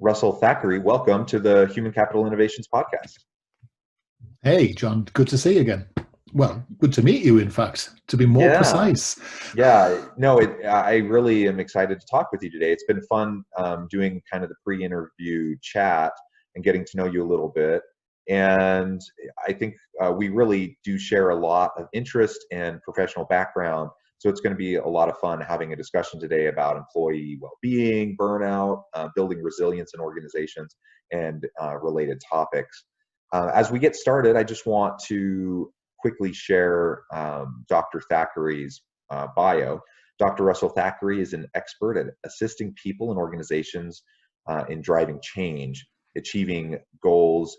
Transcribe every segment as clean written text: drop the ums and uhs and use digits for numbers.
Russell Thackeray, welcome to the Human Capital Innovations Podcast. Hey, John, good to see you again. Well, good to meet you, in fact, to be more precise. No, I really am excited to talk with you today. It's been fun doing kind of the pre-interview chat and getting to know you a little bit. And I think we really do share a lot of interest and professional background. So it's going to be a lot of fun having a discussion today about employee well-being, burnout, building resilience in organizations, and related topics. As we get started, I just want to quickly share Dr. Thackeray's bio. Dr. Russell Thackeray is an expert at assisting people and organizations in driving change, achieving goals,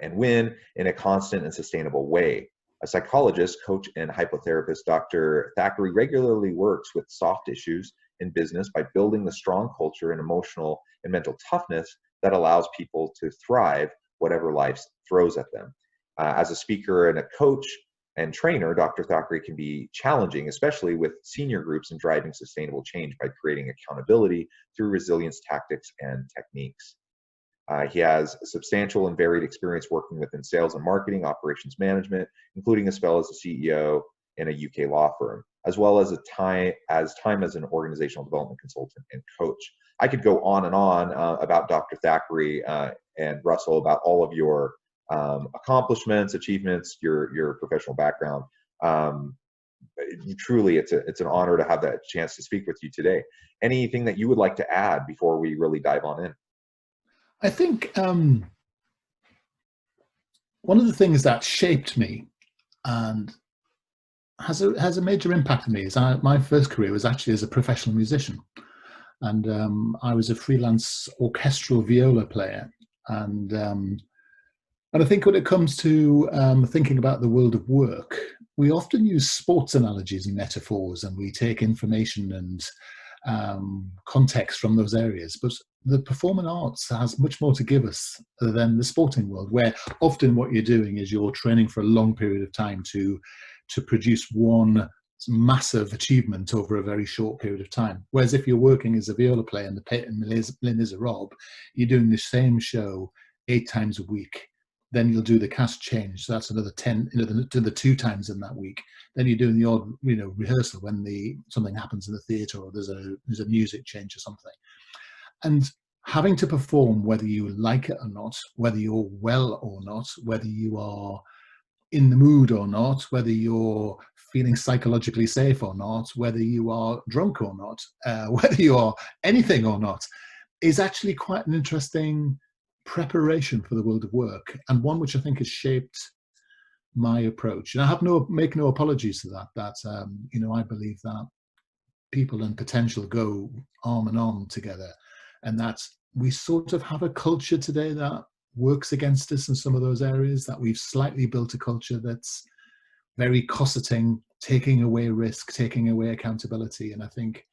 and win in a constant and sustainable way. A psychologist, coach, and hypnotherapist, Dr. Thackeray regularly works with soft issues in business by building the strong culture and emotional and mental toughness that allows people to thrive whatever life throws at them. As a speaker and a coach and trainer, Dr. Thackeray can be challenging, especially with senior groups in driving sustainable change by creating accountability through resilience tactics and techniques. He has substantial and varied experience working within sales and marketing, operations management, including a spell as a CEO in a UK law firm, as well as time as an organizational development consultant and coach. I could go on and on about Dr. Thackeray and Russell, about all of your accomplishments, achievements, your professional background. Truly, it's an honor to have that chance to speak with you today. Anything that you would like to add before we really dive on in? I think one of the things that shaped me and has a major impact on me is my first career was actually as a professional musician, and I was a freelance orchestral viola player, and I think when it comes to thinking about the world of work, we often use sports analogies and metaphors, and we take information and context from those areas, but the performing arts has much more to give us than the sporting world, where often what you're doing is you're training for a long period of time to produce one massive achievement over a very short period of time. Whereas if you're working as a viola player in Les Miserables, you're doing the same show 8 times a week. Then you'll do the cast change. So that's another 10, to the 2 times in that week. Then you're doing the odd, rehearsal when something happens in the theatre, or there's a music change or something. And having to perform, whether you like it or not, whether you're well or not, whether you are in the mood or not, whether you're feeling psychologically safe or not, whether you are drunk or not, whether you are anything or not, is actually quite an interesting preparation for the world of work, and one which I think has shaped my approach. And I make no apologies to that. I believe that people and potential go arm in arm together, and that we sort of have a culture today that works against us in some of those areas, that we've slightly built a culture that's very cosseting, taking away risk, taking away accountability. And I think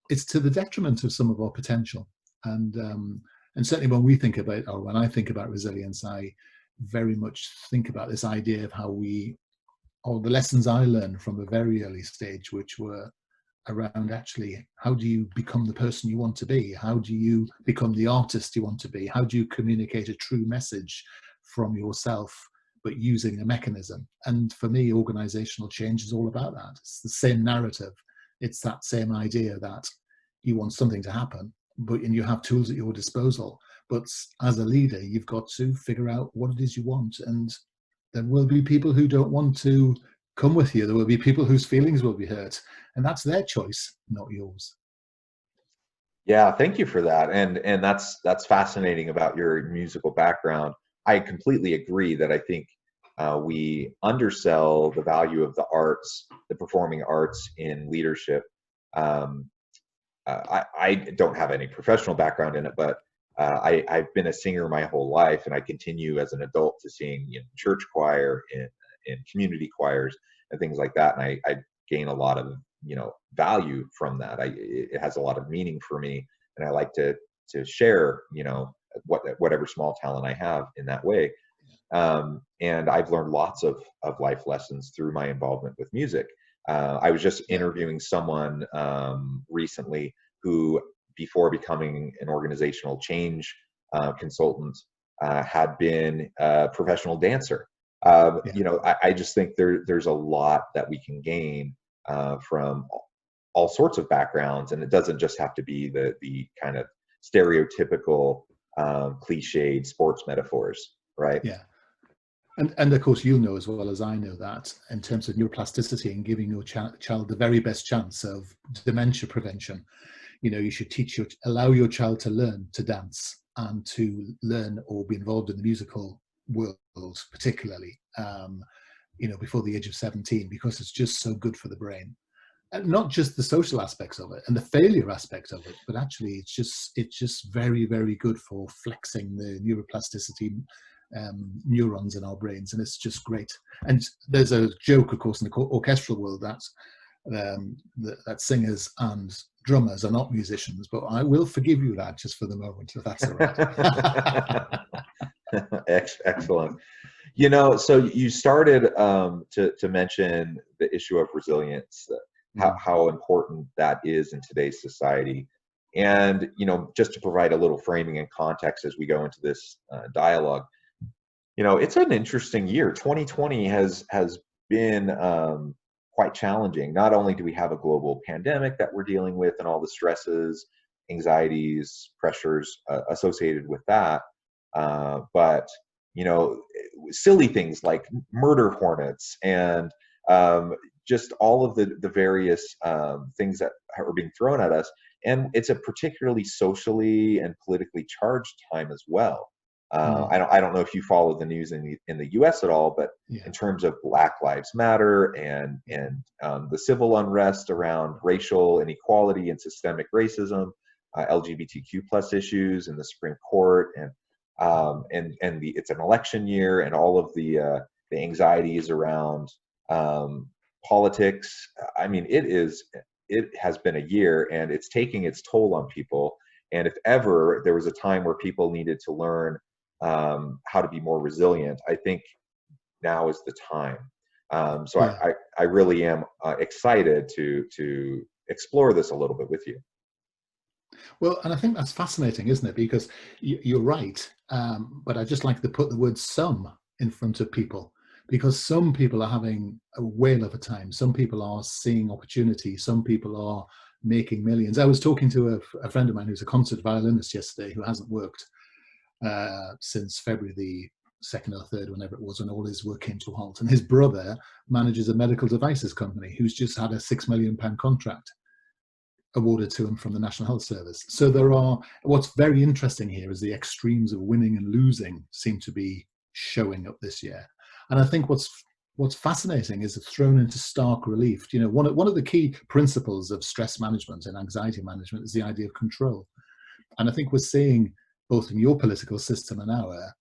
it's to the detriment of some of our potential. And certainly when I think about resilience, I very much think about this idea of the lessons I learned from a very early stage, which were around actually, how do you become the person you want to be? How do you become the artist you want to be? How do you communicate a true message from yourself, but using a mechanism? And for me, organizational change is all about that. It's the same narrative. It's that same idea that you want something to happen, and you have tools at your disposal. But as a leader, you've got to figure out what it is you want. And there will be people who don't want to come with you. There will be people whose feelings will be hurt. And that's their choice, not yours. Yeah, thank you for that. And that's fascinating about your musical background. I completely agree that I think we undersell the value of the arts, the performing arts in leadership. I don't have any professional background in it, but I've been a singer my whole life, and I continue as an adult to sing in church choir, in community choirs, and things like that. And I gain a lot of value from that. It has a lot of meaning for me, and I like to share whatever small talent I have in that way. And I've learned lots of life lessons through my involvement with music. I was just interviewing someone recently who before becoming an organizational change consultant, had been a professional dancer. You know, I just think there's a lot that we can gain from all sorts of backgrounds, and it doesn't just have to be the kind of stereotypical cliched sports metaphors, right? Yeah. And of course, you'll know as well as I know that in terms of neuroplasticity and giving your child the very best chance of dementia prevention, you know, you should allow your child to learn to dance and to learn or be involved in the musical world, particularly, you know, before the age of 17, because it's just so good for the brain. And not just the social aspects of it and the failure aspects of it, but actually it's just very, very good for flexing the neuroplasticity neurons in our brains, and it's just great. And there's a joke, of course, in the orchestral world that singers and drummers are not musicians, but I will forgive you that just for the moment, if that's all right. Excellent. You know, so you started to mention the issue of resilience, how important that is in today's society. And, you know, just to provide a little framing and context as we go into this dialogue, you know, it's an interesting year. 2020 has been quite challenging. Not only do we have a global pandemic that we're dealing with and all the stresses, anxieties, pressures associated with that, but, you know, silly things like murder hornets and just all of the various things that are being thrown at us. And it's a particularly socially and politically charged time as well. I don't know if you follow the news in the U.S. at all, but in terms of Black Lives Matter and the civil unrest around racial inequality and systemic racism, LGBTQ plus issues in the Supreme Court, and it's an election year, and all of the anxieties around politics. I mean, it has been a year, and it's taking its toll on people. And if ever there was a time where people needed to learn how to be more resilient, I think now is the time. So I really am excited to explore this a little bit with you. Well, and I think that's fascinating, isn't it? Because you're right, but I just like to put the word "some" in front of people, because some people are having a whale of a time. Some people are seeing opportunity. Some people are making millions. I was talking to a friend of mine who's a concert violinist yesterday, who hasn't worked since February the 2nd or 3rd, whenever it was, when all his work came to a halt. And his brother manages a medical devices company who's just had a £6 million contract awarded to him from the National Health Service. So what's very interesting here is the extremes of winning and losing seem to be showing up this year. And I think what's fascinating is it's thrown into stark relief. You know, one of the key principles of stress management and anxiety management is the idea of control. And I think we're seeing, both in your political system and our,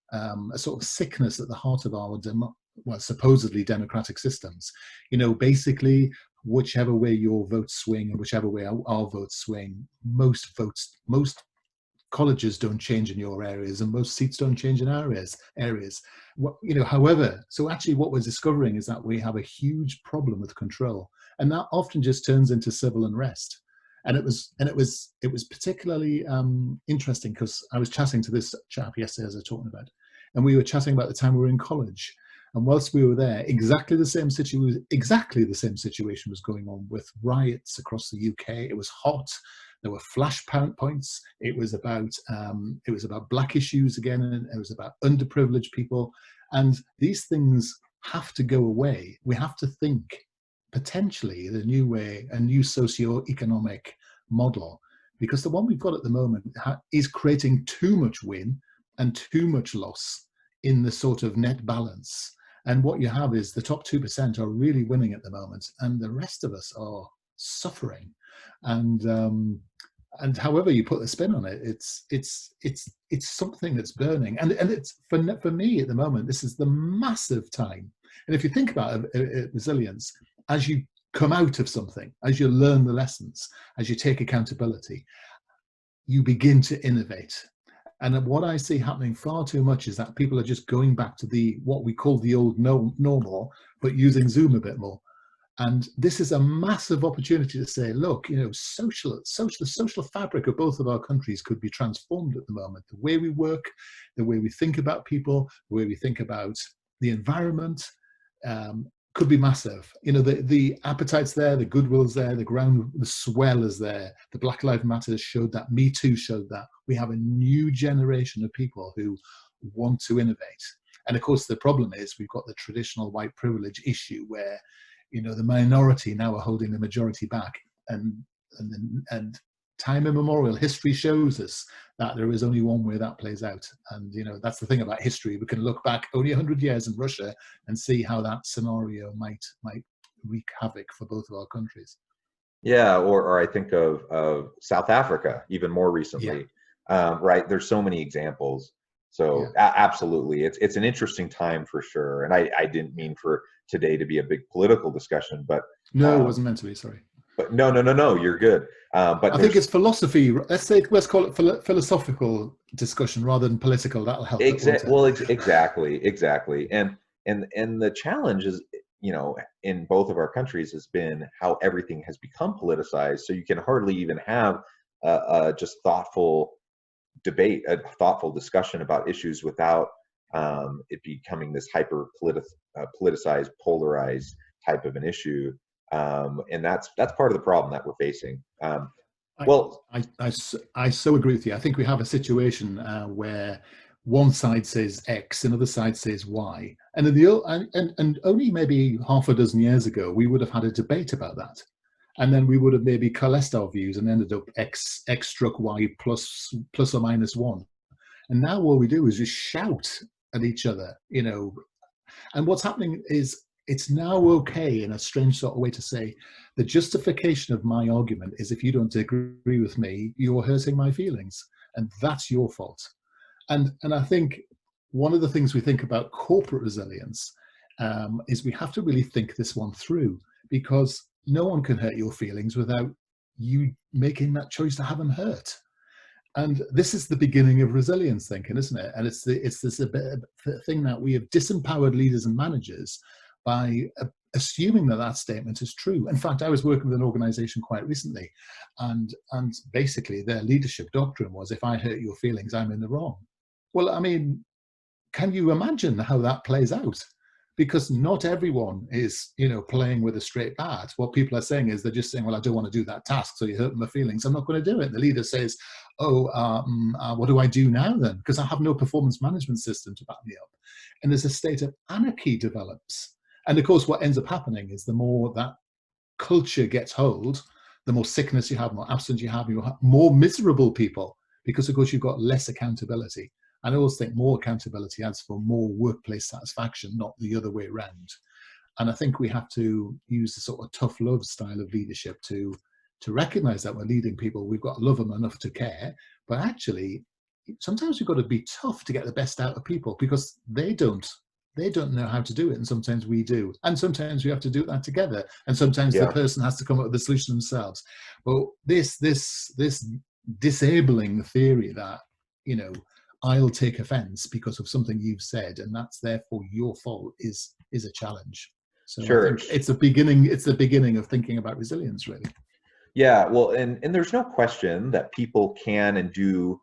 a sort of sickness at the heart of our supposedly democratic systems. You know, basically, whichever way your votes swing and whichever way our votes swing, most colleges don't change in your areas and most seats don't change in our areas. You know, however, so actually what we're discovering is that we have a huge problem with control, and that often just turns into civil unrest. And it was particularly interesting because I was chatting to this chap yesterday, as I was talking about, and we were chatting about the time we were in college. And whilst we were there, exactly the same situation was going on with riots across the UK. It was hot. There were flashpoints. It was about black issues again, and it was about underprivileged people. And these things have to go away. We have to think potentially the new way, a new socio-economic model, because the one we've got at the moment is creating too much win and too much loss in the sort of net balance. And what you have is the top 2% are really winning at the moment, and the rest of us are suffering. And however you put the spin on it, it's something that's burning. And it's for me at the moment, this is the massive time. And if you think about resilience, as you come out of something, as you learn the lessons, as you take accountability, you begin to innovate. And what I see happening far too much is that people are just going back to what we call the old normal, but using Zoom a bit more. And this is a massive opportunity to say, look, you know, the social fabric of both of our countries could be transformed at the moment. The way we work, the way we think about people, the way we think about the environment, could be massive. You know, the appetite's there, the goodwill's there, the swell is there. The Black Lives Matter showed that. Me Too showed that. We have a new generation of people who want to innovate. And of course, the problem is we've got the traditional white privilege issue where, you know, the minority now are holding the majority back, and time immemorial history shows us that there is only one way that plays out. And you know, that's the thing about history. We can look back only 100 years in Russia and see how that scenario might wreak havoc for both of our countries. Yeah, or I think of South Africa even more recently. Yeah. Right, there's so many examples. So Yeah. absolutely, it's an interesting time for sure. And I didn't mean for today to be a big political discussion, but No, it wasn't meant to be. Sorry. but no, you're good. But I think it's philosophy. Let's call it philosophical discussion rather than political. That'll help. Exactly. And the challenge is, you know, in both of our countries has been how everything has become politicized. So you can hardly even have a just thoughtful debate, a thoughtful discussion about issues without it becoming this hyper politicized, polarized type of an issue. And that's part of the problem that we're facing. I so agree with you. I think we have a situation where one side says X, another side says Y, and and only maybe half a dozen years ago we would have had a debate about that, and then we would have maybe coalesced our views and ended up X struck Y plus or minus one, and now all we do is just shout at each other, you know. And what's happening is it's now okay in a strange sort of way to say the justification of my argument is if you don't agree with me, you're hurting my feelings, and that's your fault. And I think one of the things we think about corporate resilience is we have to really think this one through, because no one can hurt your feelings without you making that choice to have them hurt. And this is the beginning of resilience thinking, isn't it? And it's this a bit thing that we have disempowered leaders and managers by assuming that that statement is true. In fact, I was working with an organization quite recently, and basically their leadership doctrine was, if I hurt your feelings, I'm in the wrong. Well, I mean, can you imagine how that plays out? Because not everyone is, you know, playing with a straight bat. What people are saying is they're just saying, well, I don't want to do that task, so you hurt my feelings, I'm not going to do it. The leader says, oh, what do I do now then? Because I have no performance management system to back me up. And there's a state of anarchy develops. And of course, what ends up happening is the more that culture gets hold, the more sickness you have, more absence you have more miserable people, because of course you've got less accountability. And I always think more accountability adds for more workplace satisfaction, not the other way around. And I think we have to use the sort of tough love style of leadership to recognize that we're leading people. We've got to love them enough to care, but actually sometimes we've got to be tough to get the best out of people, because they don't know how to do it, and sometimes we do, and sometimes we have to do that together, and sometimes the person has to come up with the solution themselves. But this disabling theory that, you know, I'll take offense because of something you've said, and that's therefore your fault, is a challenge. So sure. I think it's the beginning of thinking about resilience, really. Yeah, well, and there's no question that people can and do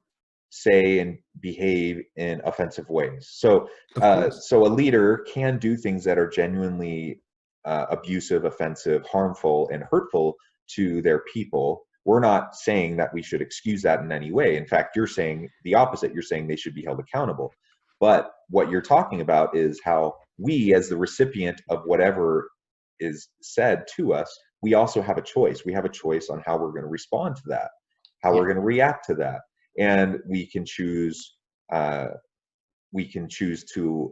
say and behave in offensive ways. So so a leader can do things that are genuinely abusive, offensive, harmful, and hurtful to their people. We're not saying that we should excuse that in any way. In fact, you're saying the opposite. You're saying they should be held accountable. But what you're talking about is how we, as the recipient of whatever is said to us, we also have a choice. We have a choice on how we're going to respond to that, how we're going to react to that. And we can choose to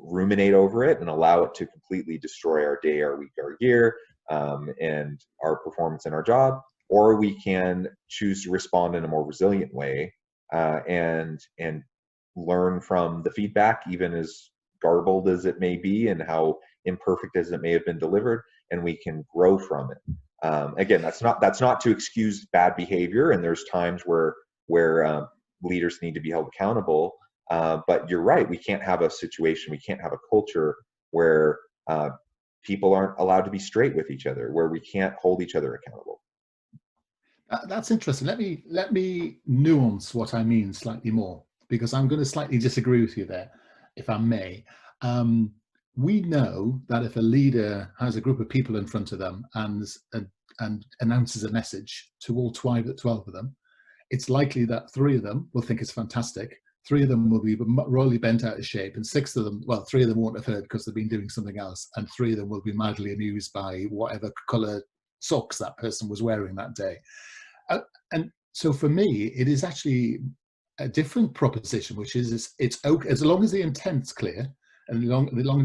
ruminate over it and allow it to completely destroy our day, our week, our year, and our performance in our job. Or we can choose to respond in a more resilient way and learn from the feedback, even as garbled as it may be and how imperfect as it may have been delivered, and we can grow from it. Again, that's not to excuse bad behavior, and there's times where leaders need to be held accountable. But you're right, we can't have a situation, we can't have a culture where people aren't allowed to be straight with each other, where we can't hold each other accountable. That's interesting. Let me nuance what I mean slightly more, because I'm going to slightly disagree with you there, if I may. We know that if a leader has a group of people in front of them and announces a message to all 12 of them, it's likely that 3 of them will think it's fantastic, 3 of them will be royally bent out of shape, and 6 of them, well, 3 of them won't have heard because they've been doing something else, and 3 of them will be madly amused by whatever colour socks that person was wearing that day. And so for me, it is actually a different proposition, which is it's okay as long as the intent's clear, and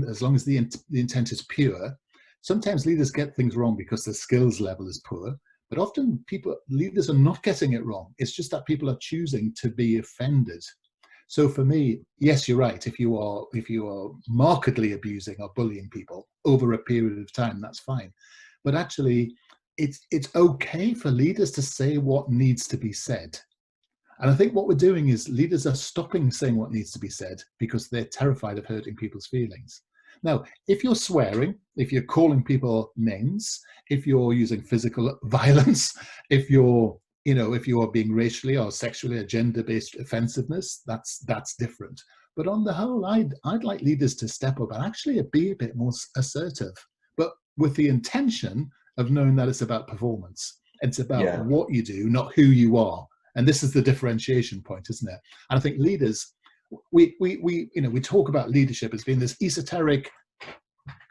as long as the intent is pure. Sometimes leaders get things wrong because the skills level is poor, but often leaders are not getting it wrong. It's just that people are choosing to be offended. So for me, yes, you're right. If you are markedly abusing or bullying people over a period of time, that's fine. But actually, it's okay for leaders to say what needs to be said. And I think what we're doing is leaders are stopping saying what needs to be said because they're terrified of hurting people's feelings. Now, if you're swearing, if you're calling people names, if you're using physical violence, if you are being racially or sexually or gender-based offensiveness, that's different. But on the whole, I'd like leaders to step up and actually be a bit more assertive, but with the intention of knowing that it's about performance. It's about what you do, not who you are. And this is the differentiation point, isn't it? And I think leaders, we talk about leadership as being this esoteric,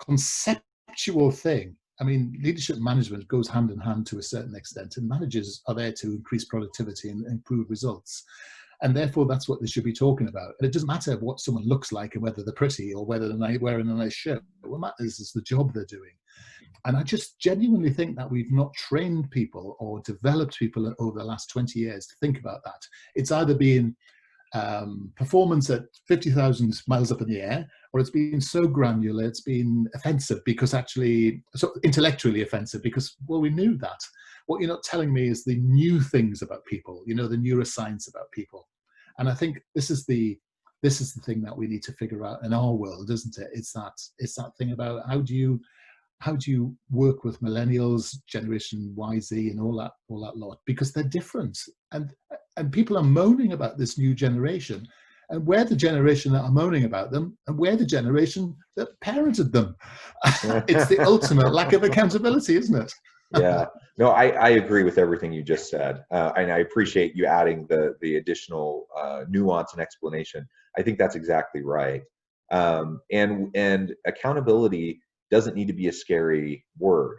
conceptual thing. I mean, leadership management goes hand in hand to a certain extent, and managers are there to increase productivity and improve results. And therefore, that's what they should be talking about. And it doesn't matter what someone looks like and whether they're pretty or whether they're wearing a nice shirt. What matters is the job they're doing. And I just genuinely think that we've not trained people or developed people over the last 20 years to think about that. It's either been performance at 50,000 miles up in the air, or it's been so granular, it's been offensive because so intellectually offensive because, well, we knew that. What you're not telling me is the new things about people, the neuroscience about people. And I think this is the thing that we need to figure out in our world, isn't it? It's that thing about how do you work with millennials, Generation Y, Z, and all that lot, because they're different, and people are moaning about this new generation, and we're the generation that are moaning about them, and we're the generation that parented them. It's the ultimate lack of accountability, isn't it? Yeah, no, I agree with everything you just said, and I appreciate you adding the additional nuance and explanation. I think that's exactly right, and accountability doesn't need to be a scary word.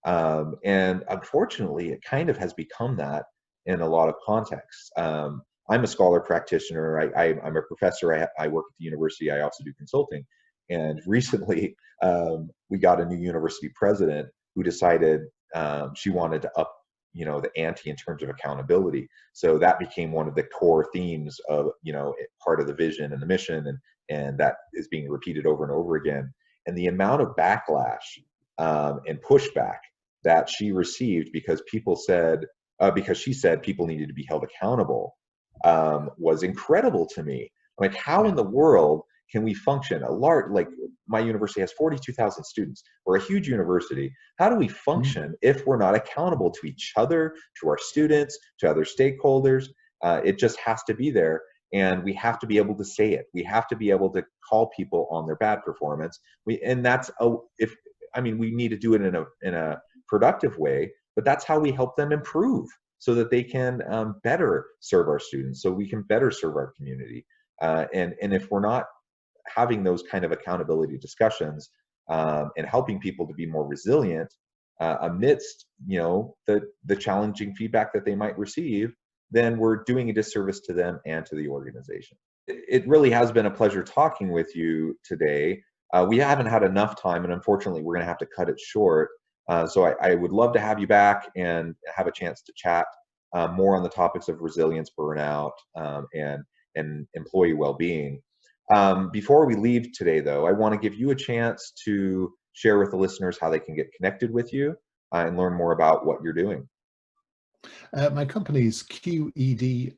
And unfortunately, it kind of has become that in a lot of contexts. I'm a scholar practitioner. I'm a professor. I work at the university. I also do consulting. And recently, we got a new university president who decided she wanted to up, the ante in terms of accountability. So that became one of the core themes of, part of the vision and the mission, and that is being repeated over and over again. And the amount of backlash and pushback that she received because she said people needed to be held accountable was incredible to me. Like, how in the world can we function like my university has 42,000 students. We're a huge university. How do we function if we're not accountable to each other, to our students, to other stakeholders? It just has to be there. And we have to be able to say it. We have to be able to call people on their bad performance. We need to do it in a productive way, but that's how we help them improve so that they can better serve our students, so we can better serve our community. And if we're not having those kind of accountability discussions and helping people to be more resilient amidst the challenging feedback that they might receive, then we're doing a disservice to them and to the organization. It really has been a pleasure talking with you today. We haven't had enough time, and unfortunately, we're going to have to cut it short. So I would love to have you back and have a chance to chat more on the topics of resilience, burnout, and employee well-being. Before we leave today, though, I want to give you a chance to share with the listeners how they can get connected with you and learn more about what you're doing. My company is QEDOD.com,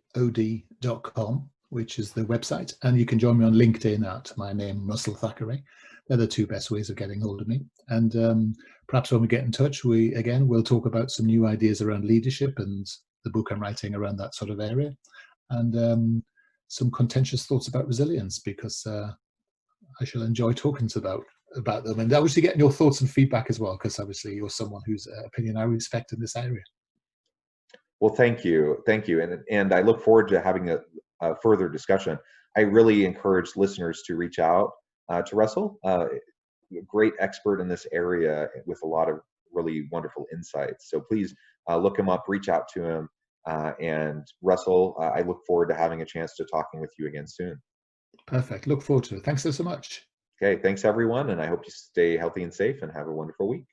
which is the website, and you can join me on LinkedIn at my name, Russell Thackeray. they're the two best ways of getting hold of me. And perhaps when we get in touch, we'll talk about some new ideas around leadership and the book I'm writing around that sort of area, and some contentious thoughts about resilience, because I shall enjoy talking about them, and obviously getting your thoughts and feedback as well, because obviously you're someone whose opinion I respect in this area. Well, thank you, and I look forward to having a further discussion. I really encourage listeners to reach out to Russell, a great expert in this area with a lot of really wonderful insights. So please look him up, reach out to him, and Russell, I look forward to having a chance to talking with you again soon. Perfect. Look forward to it. Thanks so much. Okay, thanks everyone, and I hope you stay healthy and safe and have a wonderful week.